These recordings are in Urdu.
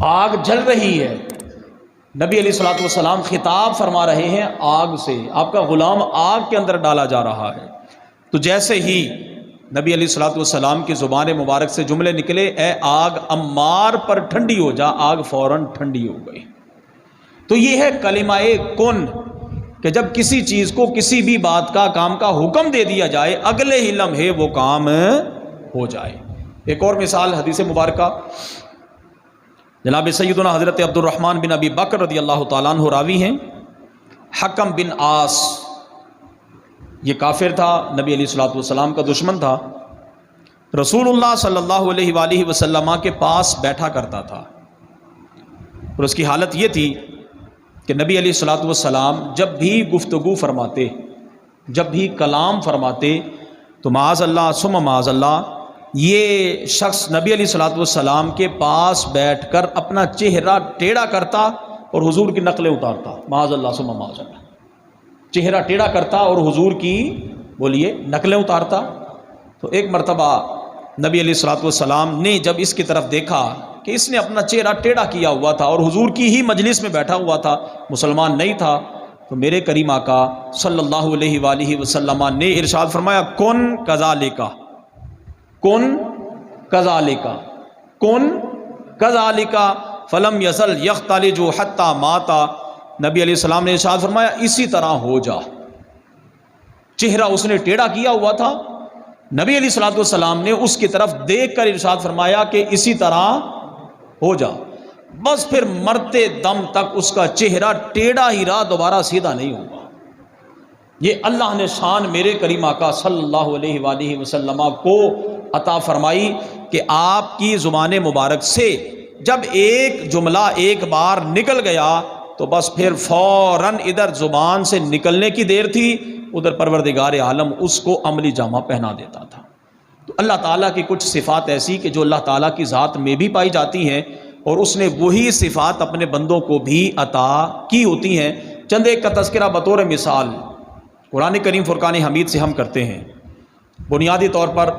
آگ جل رہی ہے، نبی علیہ الصلوۃ والسلام خطاب فرما رہے ہیں آگ سے، آپ کا غلام آگ کے اندر ڈالا جا رہا ہے۔ تو جیسے ہی نبی علیہ الصلوۃ والسلام کی زبان مبارک سے جملے نکلے، اے آگ عمار پر ٹھنڈی ہو جا، آگ فوراً ٹھنڈی ہو گئی۔ تو یہ ہے کلمہ کن، کہ جب کسی چیز کو کسی بھی بات کا کام کا حکم دے دیا جائے، اگلے ہی لمحے وہ کام ہو جائے۔ ایک اور مثال حدیث مبارکہ، جناب سیدنا حضرت عبد الرحمن بن ابی بکر رضی اللہ تعالیٰ عنہ راوی ہیں، حکم بن عاص یہ کافر تھا، نبی علیہ الصلوۃ والسلام کا دشمن تھا، رسول اللہ صلی اللہ علیہ وآلہ وسلم کے پاس بیٹھا کرتا تھا، اور اس کی حالت یہ تھی کہ نبی علیہ الصلوۃ والسلام جب بھی گفتگو فرماتے، جب بھی کلام فرماتے، تو معاذ اللہ ثم معاذ اللہ یہ شخص نبی علیہ الصلوۃ والسلام کے پاس بیٹھ کر اپنا چہرہ ٹیڑھا کرتا اور حضور کی نقلیں اتارتا، معاذ اللہ ثم معاذ اللہ، چہرہ ٹیڑھا کرتا اور حضور کی بولیے نقلیں اتارتا۔ تو ایک مرتبہ نبی علیہ الصلوۃ والسلام نے جب اس کی طرف دیکھا کہ اس نے اپنا چہرہ ٹیڑھا کیا ہوا تھا اور حضور کی ہی مجلس میں بیٹھا ہوا تھا، مسلمان نہیں تھا، تو میرے کریم آقا صلی اللہ علیہ وآلہ وسلم نے ارشاد فرمایا کن کذالک، کن کذالک، کن کذالک فلم یزل یختلج حتی مات۔ نبی علیہ السلام نے ارشاد فرمایا اسی طرح ہو جا۔ چہرہ اس نے ٹیڑھا کیا ہوا تھا، نبی علیہ الصلوۃ والسلام نے اس کی طرف دیکھ کر ارشاد فرمایا کہ اسی طرح ہو جا، بس پھر مرتے دم تک اس کا چہرہ ٹیڑھا ہی رہا، دوبارہ سیدھا نہیں ہوگا۔ یہ اللہ نے شان میرے کریم آقا صلی اللہ علیہ وآلہ وسلم کو عطا فرمائی کہ آپ کی زبان مبارک سے جب ایک جملہ ایک بار نکل گیا تو بس پھر فوراً ادھر زبان سے نکلنے کی دیر تھی، ادھر پروردگار عالم اس کو عملی جامہ پہنا دیتا تھا۔ تو اللہ تعالیٰ کی کچھ صفات ایسی کہ جو اللہ تعالیٰ کی ذات میں بھی پائی جاتی ہیں، اور اس نے وہی صفات اپنے بندوں کو بھی عطا کی ہوتی ہیں۔ چند ایک کا تذکرہ بطور مثال قرآن کریم فرقان حمید سے ہم کرتے ہیں۔ بنیادی طور پر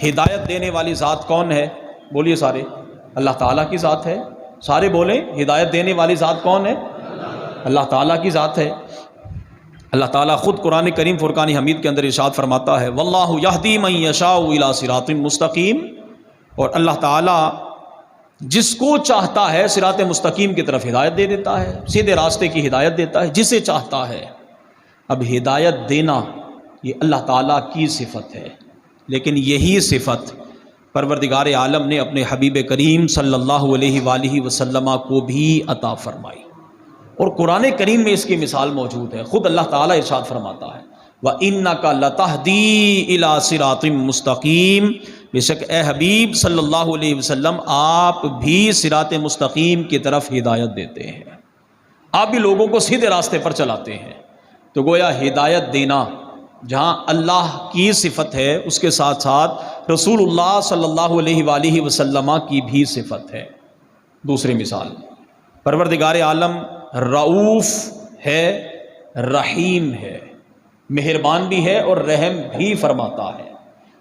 ہدایت دینے والی ذات کون ہے؟ بولیے سارے، اللہ تعالیٰ کی ذات ہے۔ سارے بولیں، ہدایت دینے والی ذات کون ہے؟ اللہ تعالیٰ کی ذات ہے۔ اللہ تعالیٰ خود قرآن کریم فرقان حمید کے اندر ارشاد فرماتا ہے واللہ یہدی من یشاء الی صراط مستقیم، اور اللہ تعالیٰ جس کو چاہتا ہے صراط مستقیم کی طرف ہدایت دے دیتا ہے، سیدھے راستے کی ہدایت دیتا ہے جسے چاہتا ہے۔ اب ہدایت دینا یہ اللہ تعالیٰ کی صفت ہے، لیکن یہی صفت پروردگار عالم نے اپنے حبیب کریم صلی اللہ علیہ وآلہ وسلم کو بھی عطا فرمائی، اور قرآن کریم میں اس کی مثال موجود ہے۔ خود اللہ تعالیٰ ارشاد فرماتا ہے وَإِنَّكَ لَتَهْدِي إِلَىٰ صِرَاطٍ مُسْتَقِيمٍ، بے شک اے حبیب صلی اللہ علیہ وسلم آپ بھی صراط مستقیم کی طرف ہدایت دیتے ہیں، آپ بھی لوگوں کو سیدھے راستے پر چلاتے ہیں۔ تو گویا ہدایت دینا جہاں اللہ کی صفت ہے، اس کے ساتھ ساتھ رسول اللہ صلی اللہ علیہ وآلہ وسلم کی بھی صفت ہے۔ دوسری مثال، پروردگار عالم رؤوف ہے، رحیم ہے، مہربان بھی ہے اور رحم بھی فرماتا ہے۔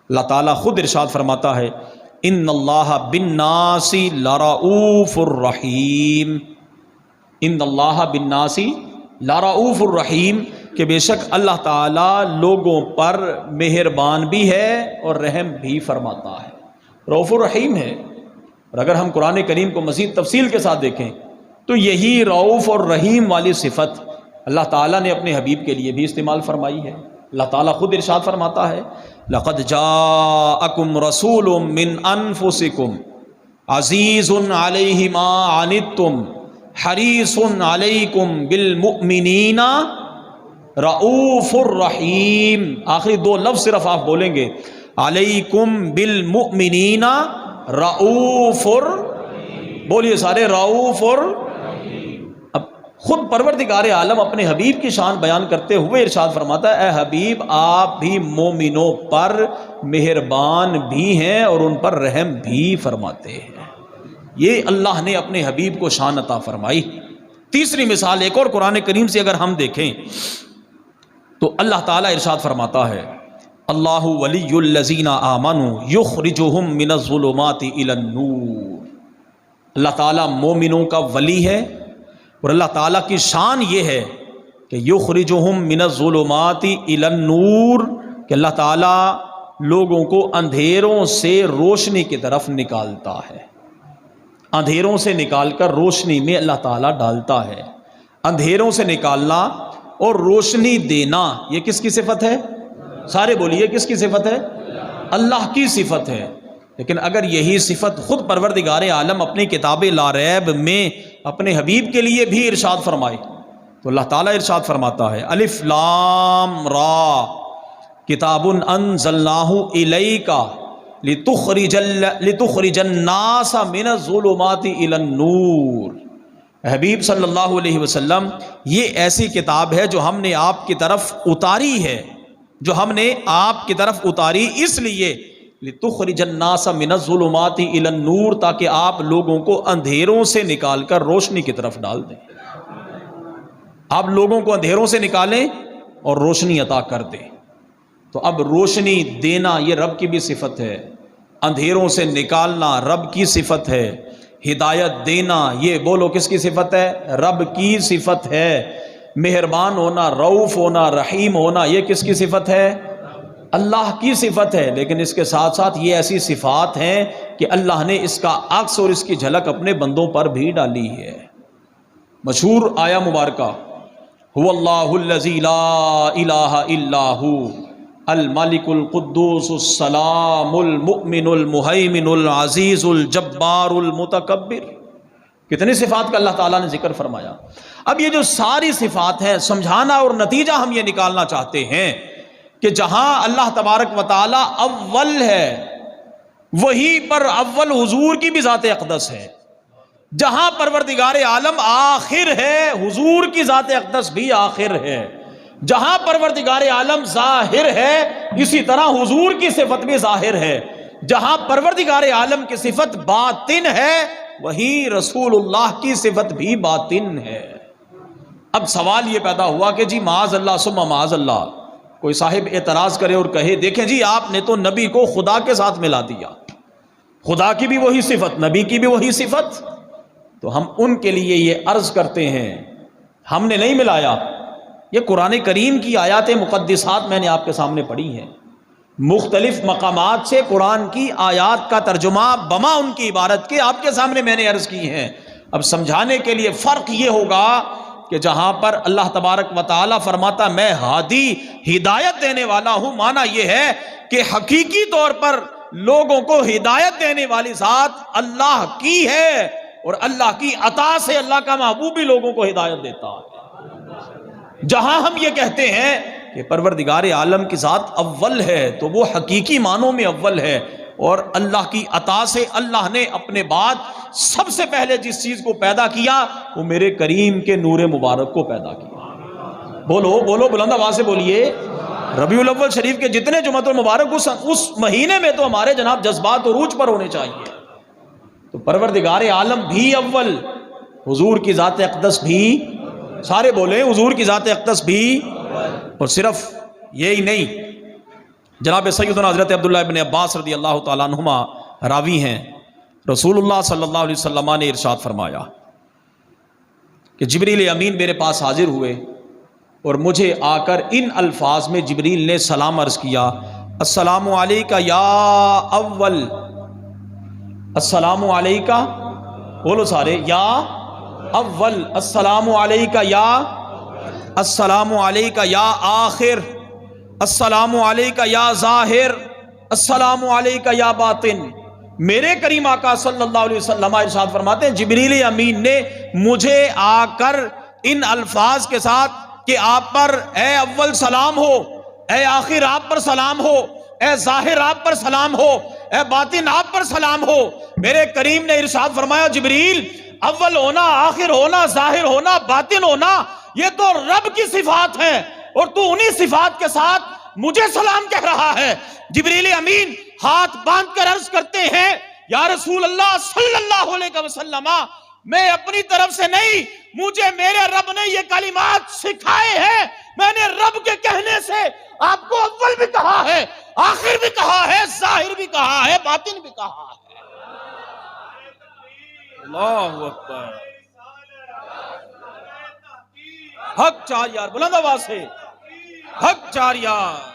اللہ تعالیٰ خود ارشاد فرماتا ہے ان اللہ بالناس لرؤوف الرحیم، ان اللہ بالناس لرؤوف الرحیم، کہ بے شک اللہ تعالیٰ لوگوں پر مہربان بھی ہے اور رحم بھی فرماتا ہے، رؤوف الرحیم ہے۔ اور اگر ہم قرآن کریم کو مزید تفصیل کے ساتھ دیکھیں تو یہی رؤوف اور رحیم والی صفت اللہ تعالیٰ نے اپنے حبیب کے لیے بھی استعمال فرمائی ہے۔ اللہ تعالیٰ خود ارشاد فرماتا ہے لَقَدْ جَاءَكُمْ رَسُولٌ مِّنْ أَنفُسِكُمْ عَزِيزٌ عَلَيْهِ مَا عَنِتُّمْ حَرِيصٌ عَلَيْكُمْ بِالْمُؤْمِنِينَ رؤوف الرحیم۔ آخری دو لفظ صرف آپ بولیں گے، علیکم بالمؤمنین رؤوف بولیے سارے، رؤوف اب خود پروردگار عالم اپنے حبیب کی شان بیان کرتے ہوئے ارشاد فرماتا ہے اے حبیب آپ بھی مومنوں پر مہربان بھی ہیں اور ان پر رحم بھی فرماتے ہیں۔ یہ اللہ نے اپنے حبیب کو شان عطا فرمائی۔ تیسری مثال ایک اور قرآن کریم سے اگر ہم دیکھیں تو اللہ تعالیٰ ارشاد فرماتا ہے اللہ ولی الذین آمنوا یخرجہم من الظلمات الی النور، اللہ تعالیٰ مومنوں کا ولی ہے، اور اللہ تعالیٰ کی شان یہ ہے کہ یخرجہم من الظلمات الی النور، کہ اللہ تعالیٰ لوگوں کو اندھیروں سے روشنی کی طرف نکالتا ہے، اندھیروں سے نکال کر روشنی میں اللہ تعالیٰ ڈالتا ہے۔ اندھیروں سے نکالنا اور روشنی دینا یہ کس کی صفت ہے؟ سارے بولیے کس کی صفت ہے؟ اللہ کی صفت ہے۔ لیکن اگر یہی صفت خود پروردگار عالم اپنی کتاب لا ریب میں اپنے حبیب کے لیے بھی ارشاد فرمائے تو اللہ تعالیٰ ارشاد فرماتا ہے الف لام را کتاب انزلناہ الیک لتخرج الناس من الظلمات الی النور۔ حبیب صلی اللہ علیہ وسلم، یہ ایسی کتاب ہے جو ہم نے آپ کی طرف اتاری ہے، جو ہم نے آپ کی طرف اتاری اس لیے لتخرج الناس من الظلمات الی النور، تاکہ آپ لوگوں کو اندھیروں سے نکال کر روشنی کی طرف ڈال دیں۔ آپ لوگوں کو اندھیروں سے نکالیں اور روشنی عطا کر دیں۔ تو اب روشنی دینا یہ رب کی بھی صفت ہے، اندھیروں سے نکالنا رب کی صفت ہے، ہدایت دینا یہ بولو کس کی صفت ہے؟ رب کی صفت ہے۔ مہربان ہونا، رؤوف ہونا، رحیم ہونا یہ کس کی صفت ہے؟ اللہ کی صفت ہے۔ لیکن اس کے ساتھ ساتھ یہ ایسی صفات ہیں کہ اللہ نے اس کا عکس اور اس کی جھلک اپنے بندوں پر بھی ڈالی ہے۔ مشہور آیا مبارکہ هو اللہ الذی لا الہ الا ہو الملک القدوس السلام المؤمن المہیمن العزیز الجبار المتکبر۔ کتنی صفات کا اللہ تعالیٰ نے ذکر فرمایا۔ اب یہ جو ساری صفات ہیں، سمجھانا اور نتیجہ ہم یہ نکالنا چاہتے ہیں کہ جہاں اللہ تبارک و تعالیٰ اول ہے وہی پر اول حضور کی بھی ذات اقدس ہے، جہاں پروردگار عالم آخر ہے حضور کی ذات اقدس بھی آخر ہے، جہاں پروردگار عالم ظاہر ہے اسی طرح حضور کی صفت بھی ظاہر ہے، جہاں پروردگار عالم کی صفت باطن ہے وہیں رسول اللہ کی صفت بھی باطن ہے۔ اب سوال یہ پیدا ہوا کہ جی معاذ اللہ ثم معاذ اللہ، کوئی صاحب اعتراض کرے اور کہے دیکھیں جی آپ نے تو نبی کو خدا کے ساتھ ملا دیا، خدا کی بھی وہی صفت، نبی کی بھی وہی صفت۔ تو ہم ان کے لیے یہ عرض کرتے ہیں ہم نے نہیں ملایا، یہ قرآن کریم کی آیات مقدسات میں نے آپ کے سامنے پڑھی ہیں، مختلف مقامات سے قرآن کی آیات کا ترجمہ بما ان کی عبارت کے آپ کے سامنے میں نے عرض کی ہیں۔ اب سمجھانے کے لیے فرق یہ ہوگا کہ جہاں پر اللہ تبارک و تعالیٰ فرماتا میں ہادی ہدایت دینے والا ہوں، معنی یہ ہے کہ حقیقی طور پر لوگوں کو ہدایت دینے والی ذات اللہ کی ہے، اور اللہ کی عطا سے اللہ کا محبوب بھی لوگوں کو ہدایت دیتا ہے۔ جہاں ہم یہ کہتے ہیں کہ پروردگار عالم کی ذات اول ہے تو وہ حقیقی معنوں میں اول ہے، اور اللہ کی عطا سے اللہ نے اپنے بعد سب سے پہلے جس چیز کو پیدا کیا وہ میرے کریم کے نور مبارک کو پیدا کیا۔ بولو بولو بلند آواز سے بولیے، ربیع الاول شریف کے جتنے جمعۃ المبارک اس مہینے میں تو ہمارے جناب جذبات عروج پر ہونے چاہیے۔ تو پروردگار عالم بھی اول، حضور کی ذات اقدس بھی، سارے بولیں حضور کی ذات اقدس بھی، اور صرف یہی نہیں، جناب سیدنا حضرت عبداللہ ابن عباس رضی اللہ تعالیٰ عنہما راوی ہیں، رسول اللہ صلی اللہ علیہ وسلم نے ارشاد فرمایا کہ جبریل امین میرے پاس حاضر ہوئے اور مجھے آ کر ان الفاظ میں جبریل نے سلام عرض کیا، السلام علیکہ یا اول، السلام علیکہ، بولو سارے، یا اول، السلام علیکہ یا، السلام علیکہ یا آخر، السلام علیکہ یا ظاہر، السلام علیکہ یا باطن۔ میرے کریم آقا صلی اللہ علیہ وسلم ارشاد فرماتے ہیں جبریل امین نے مجھے آ کر ان الفاظ کے ساتھ کہ آپ پر اے اول سلام ہو، اے آخر آپ پر سلام ہو، اے ظاہر آپ پر سلام ہو، اے باطن آپ پر سلام ہو، میرے کریم نے ارشاد فرمایا جبریل اول ہونا، آخر ہونا، ظاہر ہونا، باطن ہونا یہ تو رب کی صفات ہیں، اور تو انہی صفات کے ساتھ مجھے سلام کہہ رہا ہے۔ جبریل امین ہاتھ باندھ کر عرض کرتے ہیں یا رسول اللہ صلی اللہ علیہ وسلم، میں اپنی طرف سے نہیں، مجھے میرے رب نے یہ کلمات سکھائے ہیں، میں نے رب کے کہنے سے آپ کو اول بھی کہا ہے، آخر بھی کہا ہے، ظاہر بھی کہا ہے، باطن بھی کہا ہے۔ اللہ اکبر، حق چار یار، بلند آواز سے حق چار یار،